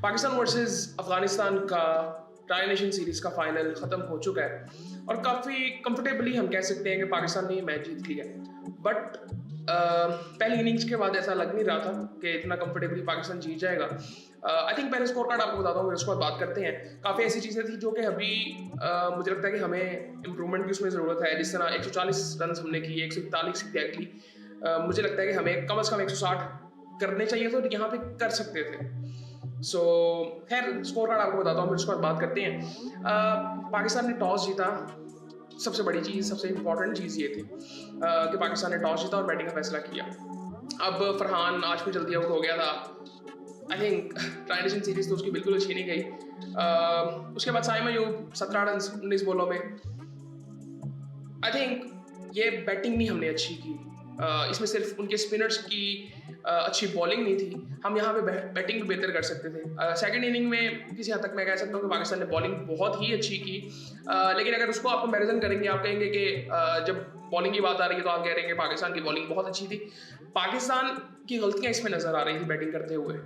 Pakistan versus Afghanistan का tri nation series का final खत्म हो चुका है और काफ़ी कंफर्टेबली हम कह सकते हैं कि पाकिस्तान ने ये मैच जीत लिया है। बट पहली इनिंग्स के बाद ऐसा लग नहीं रहा था कि इतना कंफर्टेबली पाकिस्तान जीत जाएगा। आई थिंक पहले स्कोर कार्ड आपको बताता हूँ, फिर उसके बाद बात करते हैं। काफ़ी ऐसी चीज़ें थी जो कि अभी मुझे लगता है कि हमें इम्प्रूवमेंट की उसमें ज़रूरत है। जिस तरह 140 रन हमने किए, 141 एग्जैक्टली, मुझे लगता है कि हमें कम से कम 160 करने चाहिए थे और यहाँ पे कर सकते थे। सो खैर स्कोर कार्ड आपको बताता हूँ, फिर उसके बाद बात करते हैं। पाकिस्तान ने टॉस जीता। सबसे बड़ी चीज़, सबसे इम्पोर्टेंट चीज़ ये थी कि पाकिस्तान ने टॉस जीता और बैटिंग का फैसला किया। अब फरहान आज भी जल्दी आउट हो गया था। I think tri nation series तो उसकी बिल्कुल अच्छी नहीं गई। उसके बाद साइम अयूब 17 रन 19 बॉलों में। आई थिंक ये बैटिंग नहीं हमने अच्छी की। इसमें सिर्फ उनके स्पिनर्स की अच्छी बॉलिंग नहीं थी, हम यहाँ पे बैटिंग भी बेहतर कर सकते थे। सेकंड इनिंग में किसी हद तक मैं कह सकता हूँ कि पाकिस्तान ने बॉलिंग बहुत ही अच्छी की, लेकिन अगर उसको आप कंपैरिजन करेंगे, आप कहेंगे कि जब बॉलिंग की बात आ रही है तो आप कह रहे हैं कि पाकिस्तान की बॉलिंग बहुत अच्छी थी। पाकिस्तान की गलतियाँ इसमें नजर आ रही थी बैटिंग करते हुए,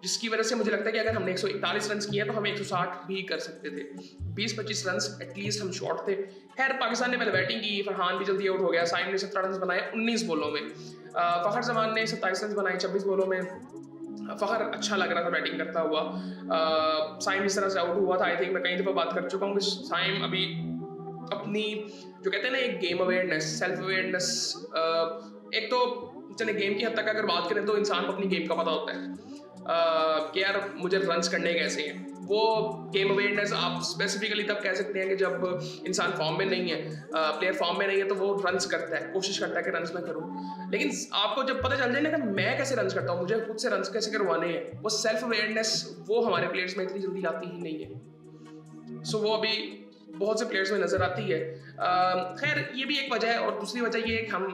जिसकी वजह से मुझे लगता है कि अगर हमने 141 रन किए तो हम 160 भी कर सकते थे। 20-25 रन एटलीस्ट हम शॉर्ट थे। खैर पाकिस्तान ने पहले बैटिंग की, फरहान भी जल्दी आउट हो गया, साइम ने 17 रन बनाए 19 बॉलों में, फखर जमान ने 27 रन बनाए 26 बॉलों में। फखर अच्छा लग रहा था बैटिंग करता हुआ। साइम इस तरह से आउट हुआ था, आई थिंक मैं कई दफ़ा बात कर चुका हूँ कि साइम अभी अपनी जो कहते हैं ना एक गेम अवेयरनेस, सेल्फ अवेयरनेस, एक तो चले गेम की हद तक अगर बात करें तो इंसान को अपनी गेम का पता होता है कि यार मुझे रन्स करने कैसे हैं। वो गेम अवेयरनेस आप स्पेसिफिकली तब कह सकते हैं कि जब इंसान फॉर्म में नहीं है, प्लेयर फॉर्म में नहीं है, तो वो रन्स करता है, कोशिश करता है कि रन्स मैं करूं। लेकिन आपको जब पता चल जाए ना कि मैं कैसे रन्स करता हूँ, मुझे खुद से रन्स कैसे करवाने हैं, वो सेल्फ अवेयरनेस वो हमारे प्लेयर्स में इतनी जल्दी आती ही नहीं है। सो वो अभी बहुत से प्लेयर्स में नजर आती है। खैर ये भी एक वजह है, और दूसरी वजह ये है कि हम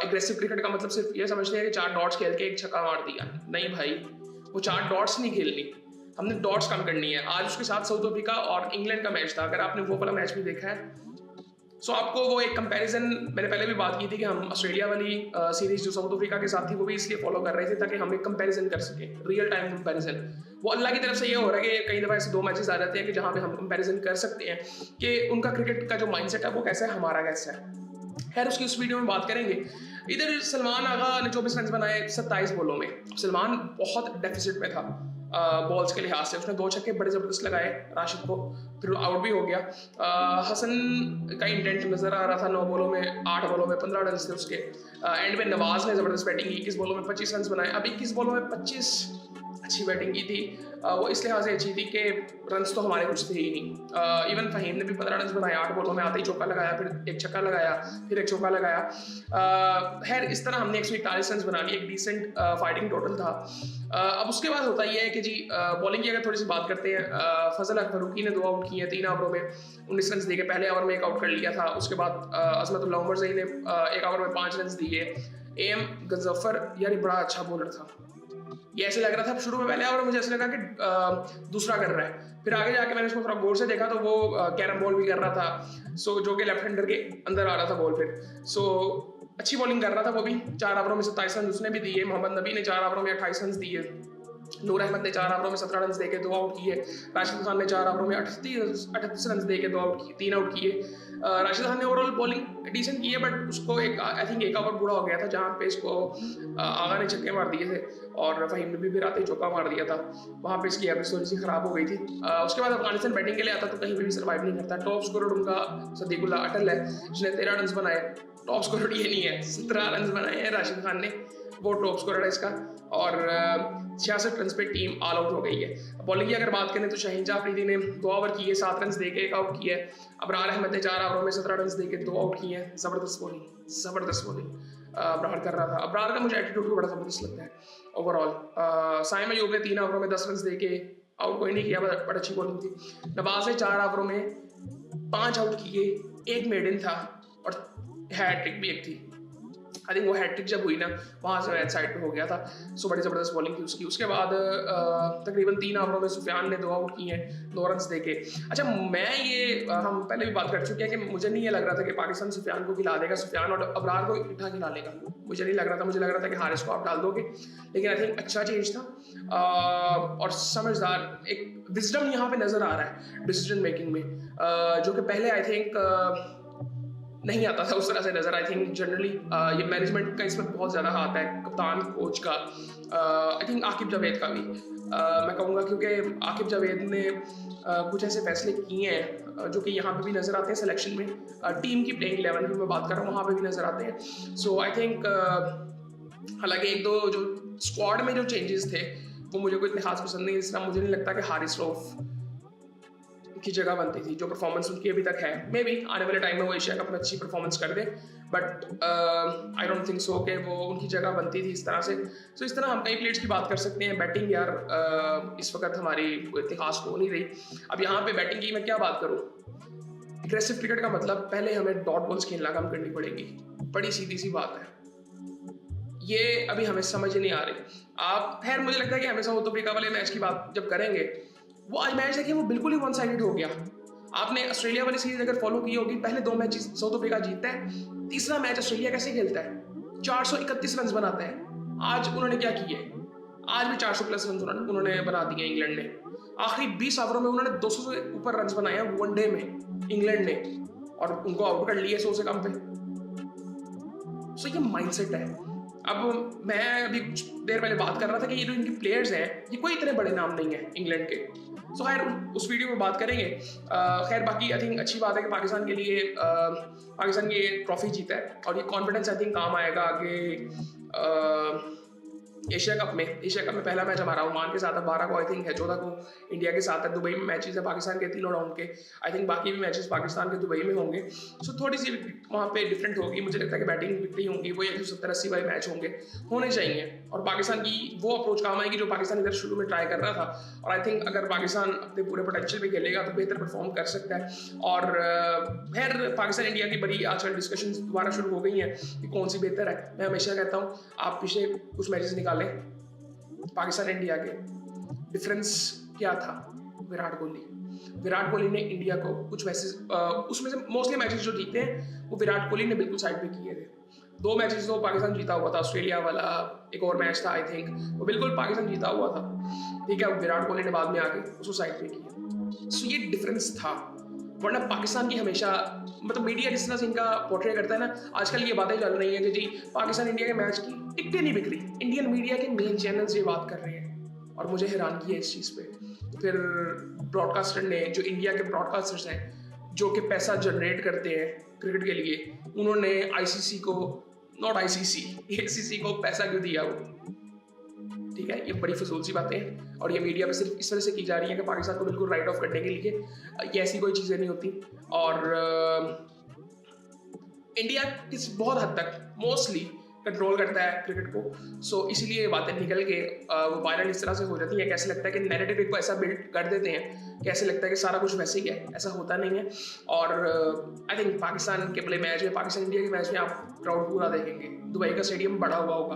एग्रेसिव क्रिकेट का मतलब सिर्फ ये समझते हैं कि 4 डॉट्स खेल के एक छक्का मार दिया। नहीं भाई, वो 4 डॉट्स नहीं खेलनी, हमने डॉट्स कम करनी है। आज उसके साथ साउथ अफ्रीका और इंग्लैंड का मैच था, अगर आपने वो वाला मैच भी देखा है सो आपको वो एक कंपैरिजन, मैंने पहले भी बात की थी कि हम ऑस्ट्रेलिया वाली सीरीज जो साउथ अफ्रीका के साथ थी वो भी इसलिए फॉलो कर रहे थे ताकि हम एक कंपैरिजन कर सकें, रियल टाइम कंपैरिजन। वो अल्लाह की तरफ से ये हो रहा है कि कई दफ़ा ऐसे 2 मैचेस आ जाते हैं कि जहाँ पे हम कंपैरिजन कर सकते हैं कि उनका क्रिकेट का जो माइंडसेट है वो कैसा है, हमारा कैसा है। खैर उसकी उस वीडियो में बात करेंगे। इधर सलमान आगा ने 24 रन बनाए 27 बॉलों में। सलमान बहुत डेफिसिट में था बॉल्स के लिहाज से, उसने 2 छक्के बड़े ज़बरदस्त लगाए राशिद को, फिर आउट भी हो गया। हसन का इंटेंट नज़र आ रहा था, 9 बॉलों में 8 बॉलों में 15 रन थे उसके। एंड में नवाज ने ज़बरदस्त बैटिंग की, 21 बॉलों में 25 रन बनाए। अब 21 बॉलों में 25 अच्छी बैटिंग की थी। वो इस लिहाज से अच्छी थी कि रन्स तो हमारे कुछ थे ही नहीं। इवन फहीम ने भी 15 रन बनाए, 8 बॉलों में आते ही चौका लगाया, फिर एक छक्का लगाया, फिर एक चौका लगाया। खैर इस तरह हमने 141 रन बना लिए, एक डिसेंट फाइटिंग टोटल था। अब उसके बाद होता यह है कि जी बॉलिंग की अगर थोड़ी सी बात करते हैं, फजल अकबरुकी ने 2 आउट किए 3 ओवरों में 19 रन दिए। पहले ओवर में 1 आउट कर लिया था, उसके बाद अजमतुल्लाह उमर ज़ई ने 1 ओवर में 5 रन दिए। एम गजफर यार बड़ा अच्छा बॉलर था, ये ऐसे लग रहा था शुरू में पहले ओवर मुझे ऐसे लगा कि दूसरा कर रहा है, फिर आगे जाके मैंने उसको थोड़ा गौर से देखा तो वो कैरम बॉल भी कर रहा था, सो जो कि लेफ्ट हैंडर के अंदर आ रहा था बॉल, फिर सो अच्छी बॉलिंग कर रहा था वो भी। 4 ओवरों में 27 रन उसने भी दिए। मोहम्मद नबी ने 4 ओवरों में 28 रन दिए। नूर अहमद ने 4 ओवरों में 17 रन देके 2 आउट किए। राशिद खान ने 4 ओवरों में 38 रन देके 2 आउट किए, 3 आउट किए। राशिद खान ने ओवरऑल बॉलिंग डिसेंट की है, बट उसको एक आई थिंक 1 ओवर बुरा हो गया था जहाँ पे इसको आगा ने छक्के मार दिए थे और फहीम ने भी आते ही चौका मार दिया था, वहाँ पे इसकी एवरेज थोड़ी सी खराब हो गई थी। उसके बाद अफगानिस्तान बैटिंग के लिए आता तो कहीं भी सर्वाइव नहीं करता। टॉप स्कोरर उनका सदीकुल्लाह अटल है जिसने 13 रन बनाए। टॉप स्कोरर ये नहीं है, 17 रन बनाए हैं राशिद खान ने, वो टॉप स्कोरर है इसका। और 66 रन पे टीम ऑल आउट हो गई है। बॉलिंग की अगर बात करें तो शाहीन जाफरीदी ने 2 ओवर किए, 7 रन देके 1 आउट किए। अबरार अहमद ने 4 ओवरों में 17 रन देके 2 आउट किए। ज़बरदस्त बॉलिंग अबरार कर रहा था। अबरार का मुझे एटीट्यूड भी बड़ा ज़बरदस्त लगता है ओवरऑल। साइम अयूब ने 3 ओवरों में 10 रन देके आउट कोई नहीं किया, बड़ी अच्छी बॉलिंग थी। नवाज ने 4 ओवरों में 5 आउट किए, 1 मेडन था और हैट्रिक भी एक थी। आई थिंक वो हैट्रिक जब हुई ना, वहाँ से मैच साइड पे हो गया था। सो बड़ी ज़बरदस्त बॉलिंग थी उसकी। उसके बाद तकरीबन 3 ओवरों में सुफियान ने 2 आउट किए हैं, 2 रन्स देके। अच्छा, मैं ये हम पहले भी बात कर चुके हैं कि मुझे नहीं ये लग रहा था कि पाकिस्तान सुफियान को खिला देगा, सुफियान और अबरार को इकट्ठा खिला लेगा। मुझे नहीं लग रहा था, मुझे लग रहा था कि हारिस को आप डाल दोगे, लेकिन आई थिंक अच्छा चेंज था और समझदार एक विजडम यहाँ पे नज़र आ रहा है डिसीजन मेकिंग में, जो कि पहले आई थिंक नहीं आता था उस तरह से नजर। आई थिंक जनरली ये मैनेजमेंट का इसमें बहुत ज़्यादा हाथ है, कप्तान कोच का, आई थिंक आकिब जावेद का भी मैं कहूँगा, क्योंकि आकिब जावेद ने कुछ ऐसे फैसले किए हैं जो कि यहाँ पे भी नज़र आते हैं सिलेक्शन में, टीम की प्लेइंग 11 की मैं बात कर रहा हूँ, वहाँ पे भी नज़र आते हैं। सो आई थिंक हालांकि एक दो जो स्क्वाड में जो चेंजेस थे वो मुझे कोई इतने खास पसंद नहीं, इसलिए मुझे नहीं लगता कि हारिस रऊफ की जगह बनती थी। जो परफॉर्मेंस उनकी अभी तक है, मे बी आने वाले टाइम में वो एशिया कप में अच्छी परफॉर्मेंस कर दे, but I don't think so कि वो उनकी जगह बनती थी इस तरह से। सो इस तरह हम कई प्लेयर्स की बात कर सकते हैं। बैटिंग यार इस वक्त हमारी इतनी खास हो नहीं रही। अब यहाँ पे बैटिंग की मैं क्या बात करूँ, एग्रेसिव क्रिकेट का मतलब पहले हमें डॉट बॉल्स खेलना कम करनी पड़ेगी, बड़ी सीधी सी बात है। ये अभी हमें समझ नहीं आ रही। आप खैर मुझे लगता है कि हमें साउथ अफ्रीका वाले मैच की बात जब करेंगे, वो आज मैच देखिए वो बिल्कुल ही वन साइडेड हो गया। आपने ऑस्ट्रेलिया वाली सीरीज अगर फॉलो की होगी, पहले 2 मैच साउथ अफ्रीका जीतता है, तीसरा मैच ऑस्ट्रेलिया कैसे खेलता है, 431 रन बनाता है। आज उन्होंने क्या किया है, आज भी 400 प्लस रन उन्होंने बना दिए इंग्लैंड ने। आखिरी 20 ओवरों में उन्होंने 200 से ऊपर रन बनाए हैं वनडे में इंग्लैंड ने, और उनको आउट कर लिए 100 से कम पे। सो ये माइंडसेट है। अब मैं अभी कुछ देर पहले बात कर रहा था कि ये जो इनके प्लेयर्स हैं ये कोई इतने बड़े नाम नहीं है इंग्लैंड के। सो खैर उस वीडियो में बात करेंगे। खैर बाकी आई थिंक अच्छी बात है कि पाकिस्तान के लिए पाकिस्तान ये ट्रॉफी जीता है, और ये कॉन्फिडेंस आई थिंक काम आएगा आगे एशिया कप में पहला मैच हमारा ओमान के साथ है 12 को, आई थिंक है 14 को इंडिया के साथ है। दुबई में मैचेस है पाकिस्तान के 3 राउंड के, आई थिंक बाकी भी मैचेस पाकिस्तान के दुबई में होंगे। सो थोड़ी सी वहाँ पे डिफरेंट होगी। मुझे लगता है कि बैटिंग विकटी होंगी, वो 170-80 वाले मैच होने चाहिए, और पाकिस्तान की वो अप्रोच काम आएगी जो पाकिस्तान इधर शुरू में ट्राई कर रहा था। और आई थिंक अगर पाकिस्तान अपने पूरे पोटेंशियल पे खेलेगा तो बेहतर परफॉर्म कर सकता है। और खैर पाकिस्तान इंडिया की बड़ी आजकल डिस्कशन दोबारा शुरू हो गई हैं कि कौन सी बेहतर है। मैं हमेशा कहता हूँ आप पिछले कुछ मैचेस निकालें पाकिस्तान इंडिया के, डिफरेंस क्या था, विराट कोहली ने इंडिया को कुछ मैचेस उसमें से मोस्टली मैचेस जो जीते हैं वो विराट कोहली ने बिल्कुल साइड पे किए थे। 2 मैचेस तो पाकिस्तान जीता हुआ था, ऑस्ट्रेलिया वाला एक और मैच था आई थिंक, वो बिल्कुल पाकिस्तान जीता हुआ था, ठीक है। विराट कोहली ने बाद में आके उसको साइड पे किया। सो ये डिफरेंस था, वरना पाकिस्तान की हमेशा मतलब मीडिया जिस तरह से इनका पोर्ट्रे करता है ना, आजकल ये बातें चल रही हैं कि जी पाकिस्तान इंडिया के मैच की टिकटें नहीं बिक रही। इंडियन मीडिया के मेन चैनल्स ये बात कर रहे हैं, और मुझे हैरानगी है इस चीज़ पे। फिर ब्रॉडकास्टर ने, जो इंडिया के ब्रॉडकास्टर्स हैं जो कि पैसा जनरेट करते हैं क्रिकेट के लिए, उन्होंने आईसीसी को, नॉट आईसीसी, एसीसी को पैसा क्यों दिया वो, ठीक है। ये बड़ी फजूल सी बातें हैं, और ये मीडिया में सिर्फ इस तरह से की जा रही है कि पाकिस्तान को बिल्कुल राइट ऑफ करने के लिए। ये ऐसी कोई चीज़ें नहीं होती। और इंडिया किस बहुत हद तक मोस्टली कंट्रोल करता है क्रिकेट को। सो इसीलिए ये बातें निकल के वो वायरल इस तरह से हो जाती हैं। कैसे लगता है कि नैरेटिव को ऐसा बिल्ड कर देते हैं, कैसे लगता है कि सारा कुछ वैसे ही है, ऐसा होता नहीं है। और आई थिंक पाकिस्तान के प्ले मैच में, पाकिस्तान इंडिया के मैच में आप क्राउड पूरा देखेंगे, दुबई का स्टेडियम बड़ा हुआ होगा,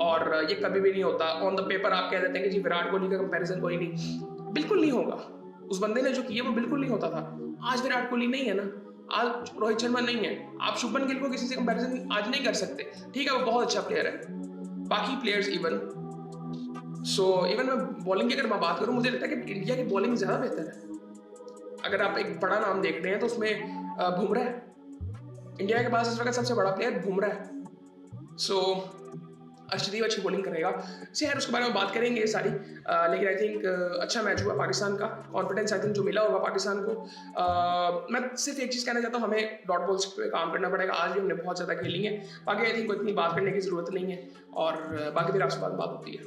और ये कभी भी नहीं होता। ऑन द पेपर आप कह देते हैं कि जी विराट कोहली का कंपैरिजन कोई नहीं, बिल्कुल नहीं होगा। उस बंदे ने जो किया वो बिल्कुल नहीं होता था। आज विराट कोहली नहीं है ना, आज रोहित शर्मा नहीं है, आप शुभमन गिल को किसी से कंपैरिजन आज नहीं कर सकते, ठीक है। वो बहुत अच्छा प्लेयर है, बाकी प्लेयर्स इवन मैं बॉलिंग की अगर मैं बात करूं, मुझे लगता है कि इंडिया की बॉलिंग ज़्यादा बेहतर है। अगर आप एक बड़ा नाम देख रहे हैं तो उसमें बुमराह है, इंडिया के पास इस वक्त सबसे बड़ा प्लेयर बुमराह है। अर्शदीप अच्छी बॉलिंग करेगा, खैर उसके बारे में बात करेंगे सारी। लेकिन आई थिंक अच्छा मैच हुआ पाकिस्तान का, कॉन्फिडेंस आई थिंक जो मिला होगा पाकिस्तान को। मैं सिर्फ एक चीज़ कहना चाहता हूँ, हमें डॉट बॉल्स पे काम करना पड़ेगा। आज भी हमने बहुत ज़्यादा खेली है, बाकी आई थिंक इतनी बात करने की ज़रूरत नहीं है, और बाकी फिर आपसे बात होती है।